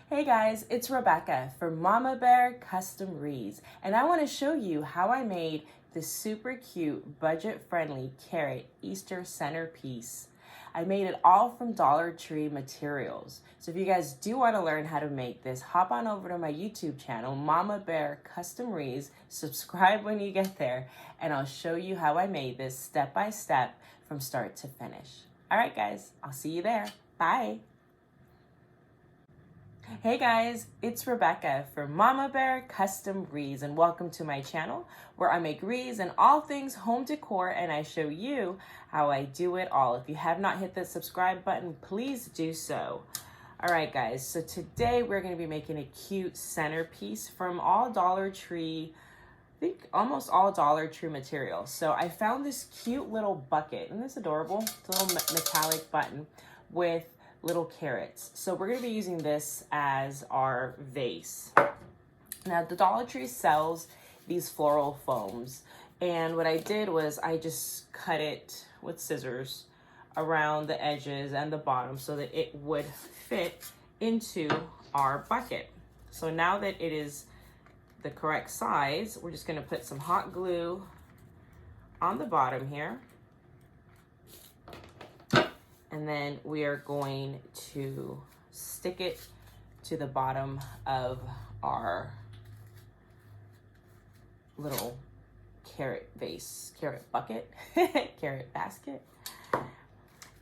Hey guys, it's Rebecca from Mama Bear Custom Rees, and I want to show you how I made this super cute, budget-friendly carrot Easter centerpiece. I made it all from Dollar Tree materials. So if you guys do want to learn how to make this, hop on over to my YouTube channel, Mama Bear Custom Rees, subscribe when you get there, and I'll show you how I made this step by step from start to finish. All right guys, I'll see you there. Bye. Hey guys, it's Rebecca from Mama Bear Custom Rees, and welcome to my channel where I make rees and all things home decor, and I show you how I do it all. If you have not hit the subscribe button, please do so. All right guys, so today we're going to be making a cute centerpiece from all Dollar Tree, I think almost all Dollar Tree materials. So I found this cute little bucket, and it's adorable. It's a little metallic button with little carrots. So we're going to be using this as our vase. Now the Dollar Tree sells these floral foams, and what I did was I just cut it with scissors around the edges and the bottom so that it would fit into our bucket. So now that it is the correct size, we're just going to put some hot glue on the bottom here. And then we are going to stick it to the bottom of our little carrot vase, carrot bucket, carrot basket.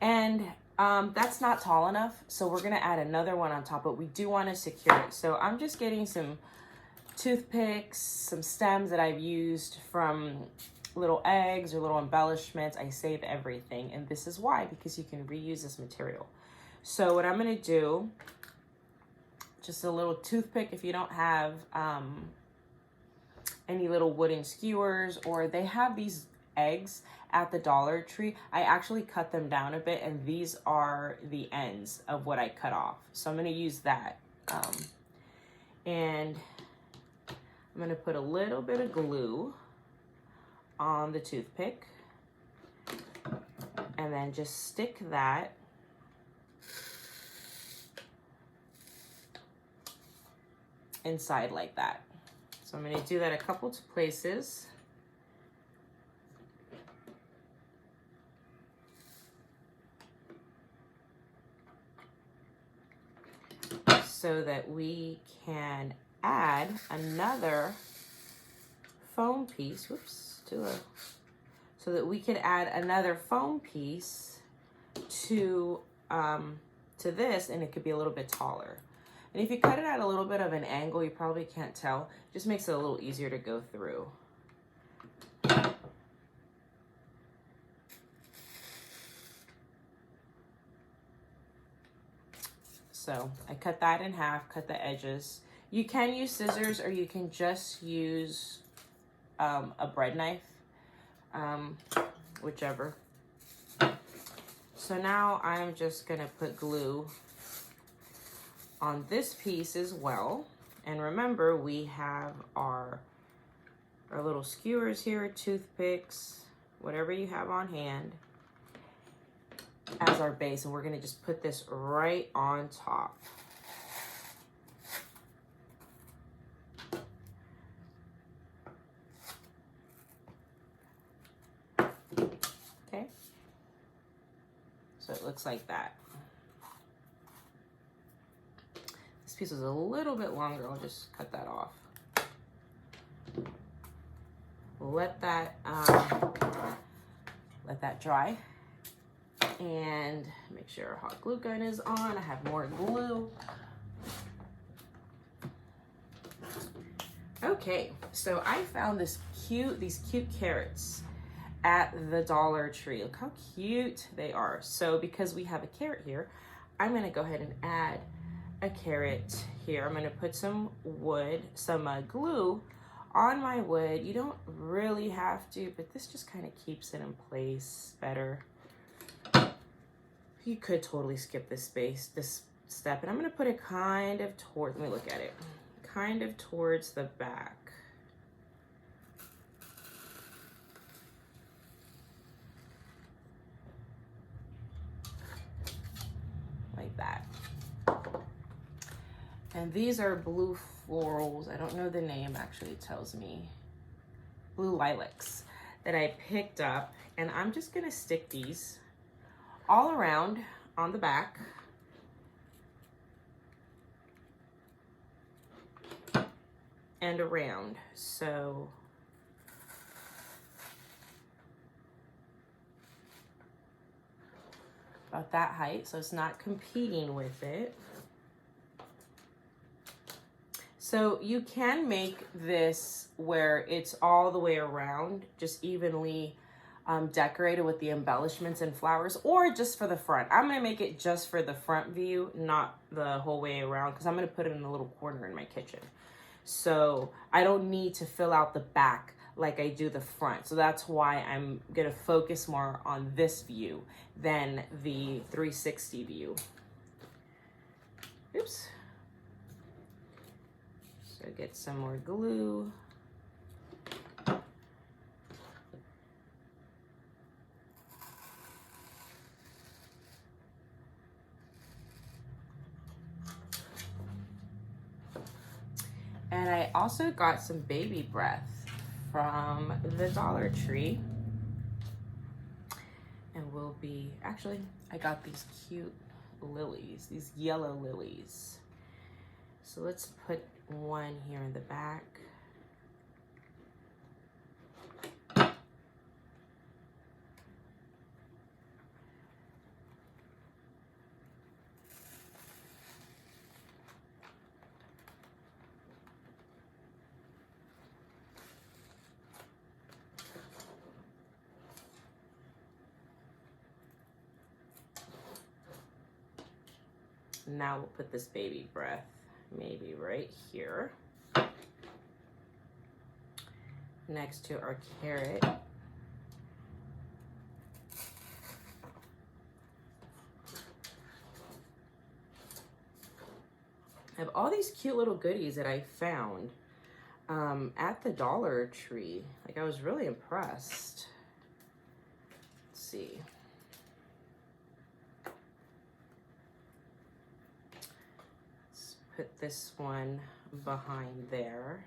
And that's not tall enough, so we're gonna add another one on top, but we do wanna secure it. So I'm just getting some toothpicks, some stems that I've used from little eggs or little embellishments. I save everything, and this is why, because you can reuse this material. So what I'm going to do, just a little toothpick if you don't have any little wooden skewers, or they have these eggs at the Dollar Tree. I actually cut them down a bit, and these are the ends of what I cut off. So I'm going to use that. And I'm going to put a little bit of glue on the toothpick, and then just stick that inside like that. So I'm going to do that a couple of places. So that we can add another foam piece. Whoops. So that we could add another foam piece to this, and it could be a little bit taller. And if you cut it at a little bit of an angle, you probably can't tell. It just makes it a little easier to go through. So I cut that in half, cut the edges. You can use scissors, or you can just use a bread knife, whichever. So now I'm just gonna put glue on this piece as well. And remember, we have our little skewers here, toothpicks, whatever you have on hand, as our base. And we're gonna just put this right on top. Okay, so it looks like that. This piece is a little bit longer. I'll just cut that off. Let that dry, and make sure our hot glue gun is on. I have more glue. Okay, so I found these cute carrots at the Dollar Tree. Look how cute they are. So because we have a carrot here, I'm going to go ahead and add a carrot here. I'm going to put some wood, some glue on my wood. You don't really have to, but this just kind of keeps it in place better. You could totally skip this step, and I'm going to put it kind of towards, let me look at it, kind of towards the back. Like that. And these are blue florals. I don't know the name, actually it tells me. Blue lilacs that I picked up. And I'm just gonna stick these all around on the back. And around, so about that height, so it's not competing with it. So you can make this where it's all the way around, just evenly decorated with the embellishments and flowers, or just for the front. I'm gonna make it just for the front view, not the whole way around, because I'm gonna put it in a little corner in my kitchen. So I don't need to fill out the back like I do the front. So that's why I'm gonna focus more on this view than the 360 view. Oops. So get some more glue. And I also got some Babybreath from the Dollar Tree. And we'll be, actually, I got these cute lilies, these yellow lilies. So let's put one here in the back. Now we'll put this Babybreath maybe right here next to our carrot. I have all these cute little goodies that I found at the Dollar Tree. Like, I was really impressed. Let's see. Put this one behind there.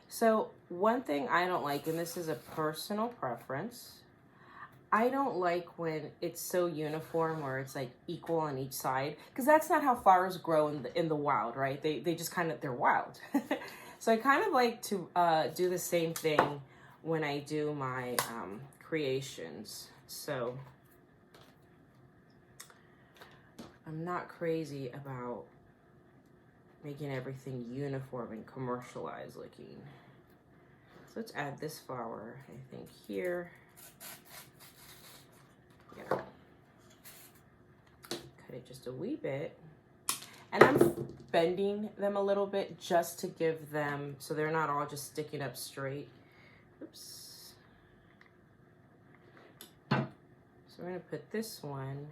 So one thing I don't like, and this is a personal preference, I don't like when it's so uniform where it's like equal on each side, because that's not how flowers grow in the wild, right? They just kind of, they're wild. So I kind of like to do the same thing when I do my creations. So I'm not crazy about making everything uniform and commercialized looking. So let's add this flower, I think, here. Yeah. Cut it just a wee bit. And I'm bending them a little bit just to give them, so they're not all just sticking up straight. Oops. So we're gonna put this one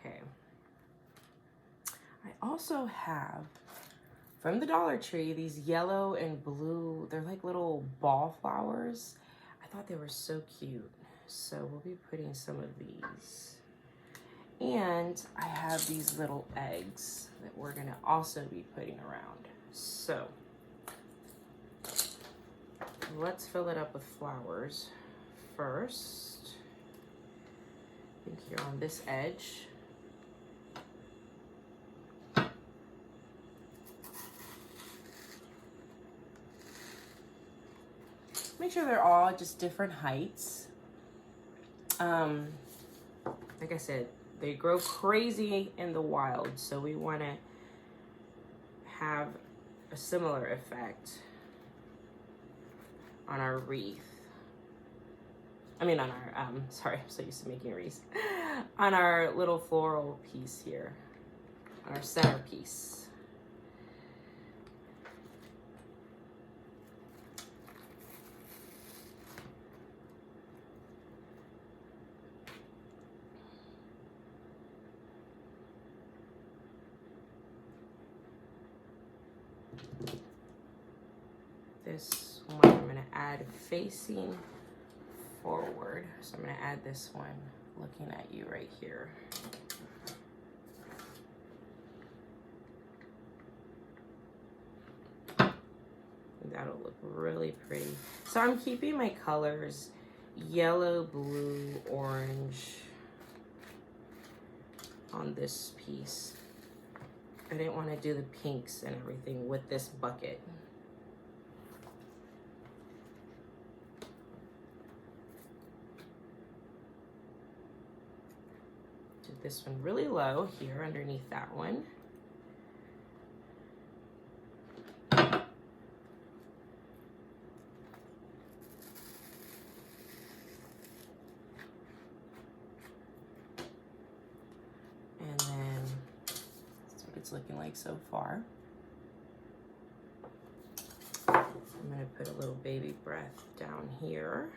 okay. I also have from the Dollar Tree these yellow and blue, they're like little ball flowers. I thought they were so cute. So we'll be putting some of these. And I have these little eggs that we're gonna also be putting around. So let's fill it up with flowers first. I think here on this edge. Make sure they're all just different heights. Like I said, they grow crazy in the wild, so we want to have a similar effect on our wreath. I mean on our, sorry, I'm so used to making wreaths. On our little floral piece here, on our centerpiece. one I'm gonna add facing forward. So I'm gonna add this one looking at you right here. That'll look really pretty. So I'm keeping my colors yellow, blue, orange on this piece. I didn't want to do the pinks and everything with this bucket. Did this one really low here underneath that one. Looking like so far. I'm going to put a little baby breath down here,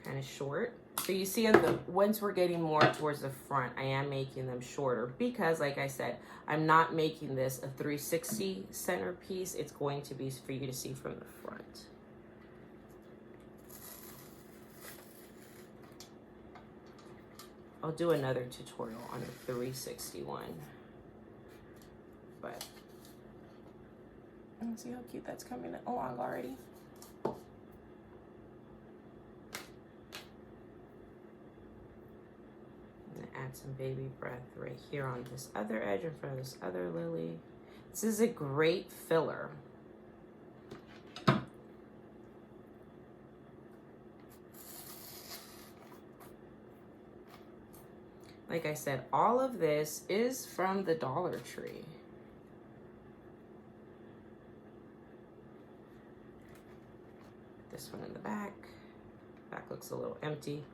kind of short. So you see, once we're getting more towards the front, I am making them shorter because, like I said, I'm not making this a 360 centerpiece. It's going to be for you to see from the front. I'll do another tutorial on a 360 one. But see how cute that's coming along already. I'm gonna add some baby breath right here on this other edge in front of this other lily. This is a great filler. Like I said, all of this is from the Dollar Tree. This one in the back. Back looks a little empty.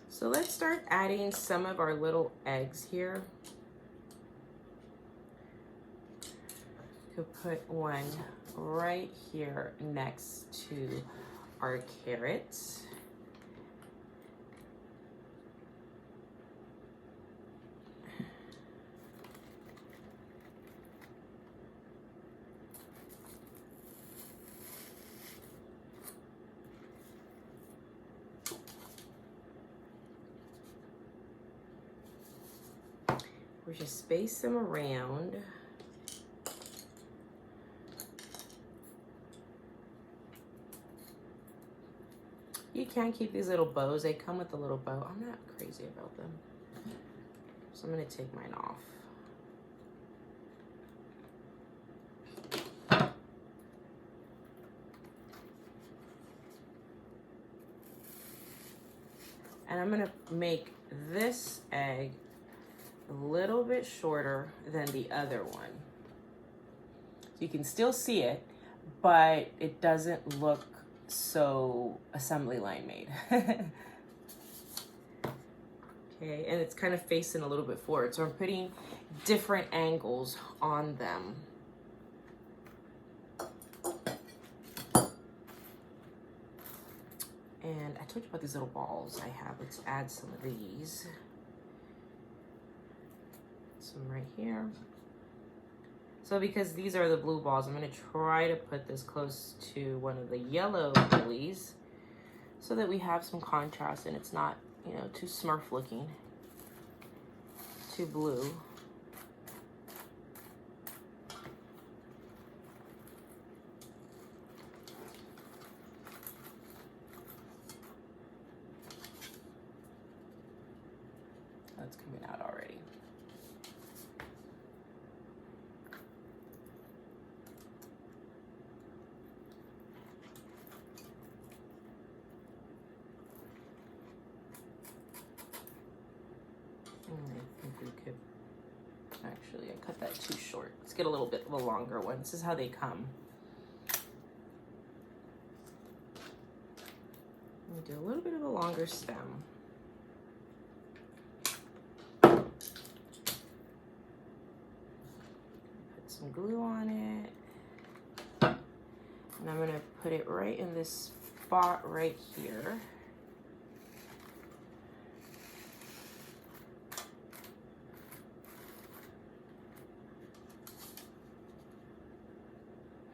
So let's start adding some of our little eggs here. Could put one right here next to our carrots. We just space them around. You can keep these little bows. They come with a little bow. I'm not crazy about them. So I'm gonna take mine off. And I'm gonna make this egg a little bit shorter than the other one. You can still see it, but it doesn't look so assembly line made. Okay, and it's kind of facing a little bit forward. So I'm putting different angles on them. And I told you about these little balls I have. Let's add some of these. Some right here. So because these are the blue balls, I'm going to try to put this close to one of the yellow lilies so that we have some contrast and it's not, you know, too smurf looking, too blue. That's coming out already. I think we could, actually, I cut that too short. Let's get a little bit of a longer one. This is how they come. We do a little bit of a longer stem. some glue on it. And I'm gonna put it right in this spot right here.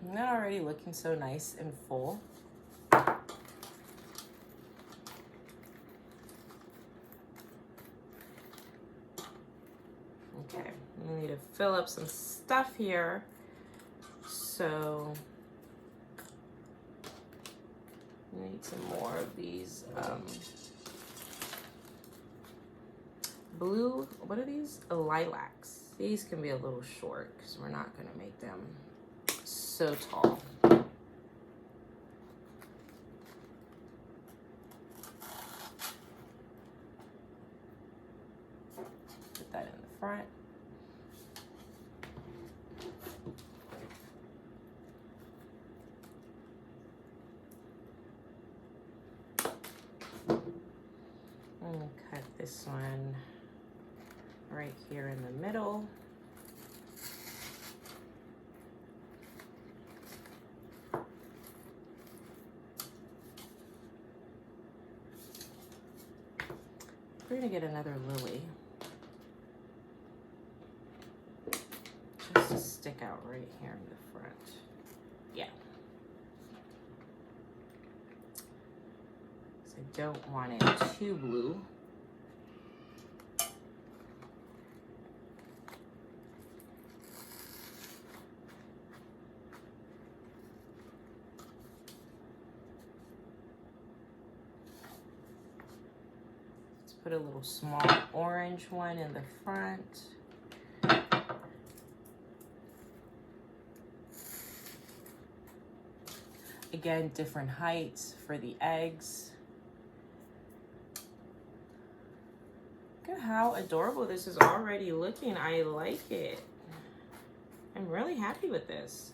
Isn't that already looking so nice and full? Okay, we need to fill up some stuff here. So we need some more of these blue, what are these? Lilacs. These can be a little short because we're not gonna make them so tall. Put that in the front. I'm gonna cut this one right here in the middle. We're gonna get another lily just to stick out right here in the front. Yeah. So I don't want it too blue. Put a little small orange one in the front. Again, different heights for the eggs. Look at how adorable this is already looking. I like it. I'm really happy with this.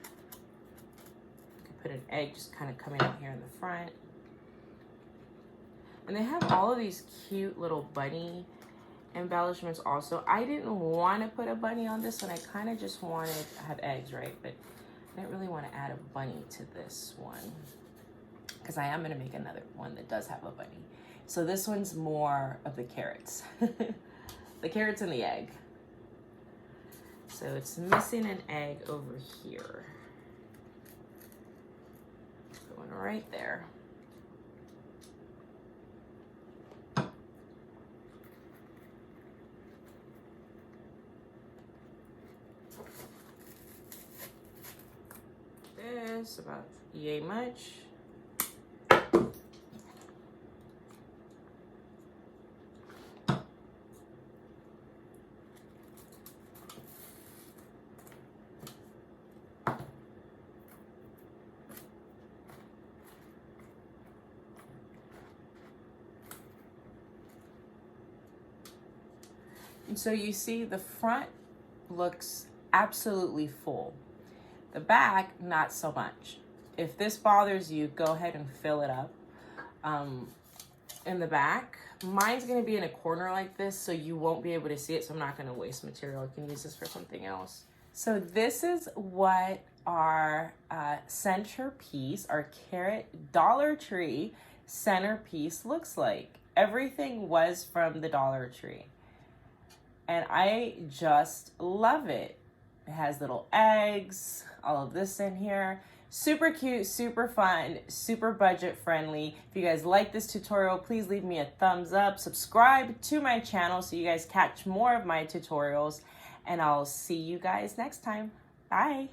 I could put an egg just kind of coming out here in the front. And they have all of these cute little bunny embellishments also. I didn't want to put a bunny on this one. I kind of just wanted to have eggs, right? But I didn't really want to add a bunny to this one because I am going to make another one that does have a bunny. So this one's more of the carrots. The carrots and the egg. So it's missing an egg over here. Put one right there. This about yay much. And so you see the front looks absolutely full. The back, not so much. If this bothers you, go ahead and fill it up. In the back, mine's gonna be in a corner like this, so you won't be able to see it, so I'm not gonna waste material. I can use this for something else. So this is what our centerpiece, our carrot Dollar Tree centerpiece looks like. Everything was from the Dollar Tree. And I just love it. It has little eggs, all of this in here. Super cute, super fun, super budget friendly. If you guys like this tutorial, please leave me a thumbs up. Subscribe to my channel so you guys catch more of my tutorials. And I'll see you guys next time. Bye.